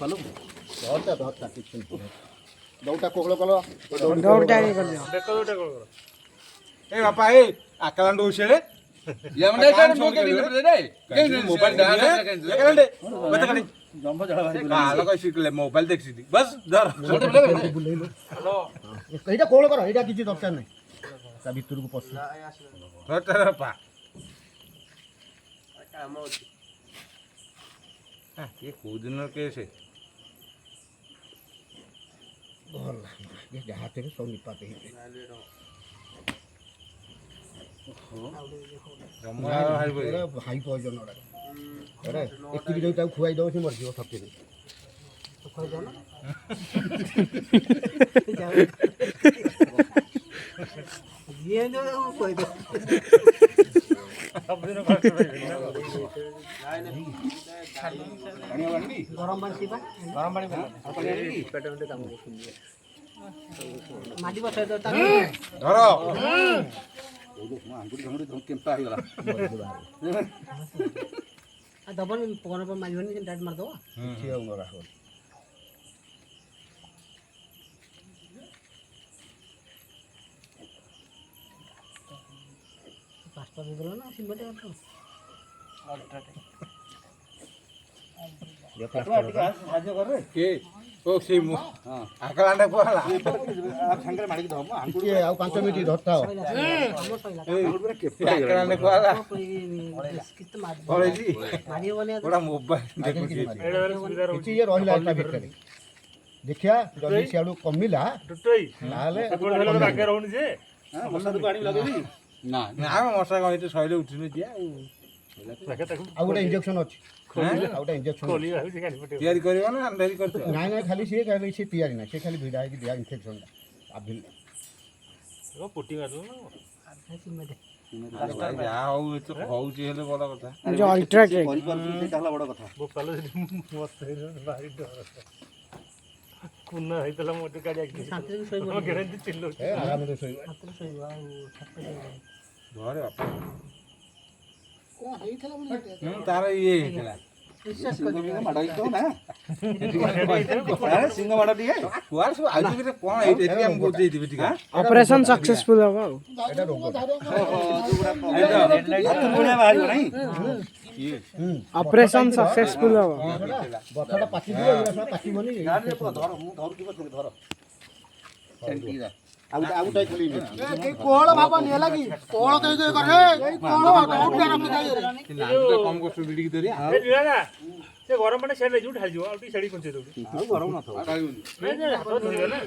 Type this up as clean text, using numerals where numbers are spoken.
ପାଲ ଧରତା କିଛି ଦଉଟା କୋକଳ କଲ ଦୌଡ଼ଟା ଇଏ କରିଦିଅ ଦେଖ ଦଉଟା କଣ କର ଏ ବାପା ଏ ଆକାଲାଣ୍ଡ ଉଛେଳେ ಯಮಂಡೆ ಕಡೆ ಮೋಕೆ ನಿಲ್ಲದೆ ମୋବାଇଲ ଜମ୍ବ ଜଳ କାଳ କହି ଶିଖିଲେ ମୋବାଇଲ ଦେଖିଛି ବସ୍ ଧର ଏଇଟା କୋକଳ କର ଏଇଟା କିଛି ଦରକାର ନାହିଁ ତା ଭିତରକୁ ପଶୁ ବାପା ଏ କୋଉ ଦିନ କେସ୍ ଭଲ ଯାହା ଥିବେ ସବୁ ନିପାତ ହେଇଯିବେ ହାଇ ପଏଜନ ଏତିକି ଯଦି ତାକୁ ଖୁଆଇ ଦେବ ସେ ମରିଯିବ ସତରେ ଗରମ ପାଣି ମାଟି ବସାଇ ଧର କେମ୍ପା ହେଇଗଲା ଦବନି ପବନ ମାରିବନି ଡାଇରେକ୍ଟ ମାରିଦବ କିଛି ଆଉ ମରା ହବନି ପାସ୍ତା ଦେଇଦେଲ ନା ସିମେଣ୍ଟ ସାହାଯ୍ୟ କରେ କିଏ ଓ ସେଇ ମୁଁ ଆକାଲାଣ୍ଡ ପହଲା ସାଙ୍ଗରେ ମାଡ଼ିକି ଦବ ଟିକେ ଆଉ 5 ମିନିଟ୍ ଧରଥାଅ ଆକାଲାଣ୍ଡ ପହଲା ପଳେଇଛି ମାରିବନି ଗୋଟା ମୋବାଇଲ ଦେଖୁଛି କିଛି ଇଏ ରହିଲା ତା ଭିତରେ ଦେଖିଆ ଯଦି ସିଆଡୁ କମିଲା ଟୁଟୁଇ ତାହେଲେ ବାଗେ ରହୁନି ଯେ ମଶାକୁ ପାଣି ଲଗେଇବି ନା ମଶା କଣ ଏଠି ଶୈଳ ଉଠିନି ଯିଆ ଆଉ ଗୋଟେ ଇଞ୍ଜେକ୍ସନ ଅଛି ଆଉ ଗୋଟେ ଇଞ୍ଜେକ୍ସନ ତିଆରି କରିବ ନା ଡେରି କରିଛ ନାଇଁ ନାଇଁ ଖାଲି ସିଏ ତିଆରି ନାହିଁ ସେ ଖାଲି ଭିଡ଼ା ହେଇକି ଦିଆ ଇନଫେକ୍ସନଟା ପୁଟି ମାରିଲ ଯାହା ହଉ ଏତ ହଉଛି ହେଲେ ବଡ କଥା ଯୋଉ ଅଲ୍ଟ୍ରା କେକ୍ ସେଇଟା ହେଲା ବଡ଼ କଥା ବୋପାଲ ମସ୍ତ ଭାରି ଡର କୁନା ହେଇଥିଲା ମୋଟେ ଗାଡ଼ି ଶାନ୍ତିରେ ଶୋଇବ ଗେରେନ୍ତି ଚିଲ୍ଲୁ ଆରାମରେ ଶୋଇବ ହାତରେ ଶୋଇବ ଆଉ ଛାତରେ ଘରେ ବାପା କଣ ହେଇଥିଲା ବୋଲି ତାର ଇଏ ହେଇଥିଲା ବିଶ୍ୱାସ କରିବି ସିଂହ ମାଡ଼ ଟିକେ କୁଆଡେ ସବୁ ଆଜି କଣ ହେଇଛି ଏଠି ଆମେ ବୁଝେଇଥିବି ଟିକେ ଅପରେସନ ସକ୍ସେସଫୁଲ ହବ ଆଉ ଏଇଟା ରୋଗ ଅପରେସନ ସକ୍ସେସଫୁଲ ହବ ଗଛଟା ପାଚିଯିବ ଏଗୁଡ଼ା ସବୁ ପାଚିବନି ଧର ମୁଁ ଧରୁଛି ପଛରେ ଧର ଆଉ ଗୋଟେ ଖୋଲିବି କୋହଳ ଭାବନି ହେଲା କି କୋହଳ କହି କରେ କମ କଷ୍ଟ ବିଡ଼ିକି ଧରି ସେ ଗରମ ପାଣି ସେଡ୍ ହେଇଯିବ ଢାଳିଯିବ ଆଉ ଟିକେ ସେଡି କୁଞ୍ଚେଇ ଦଉଛୁ ଆଉ ଗରମ ନଥିବ ହାତ ଧରିବ ନା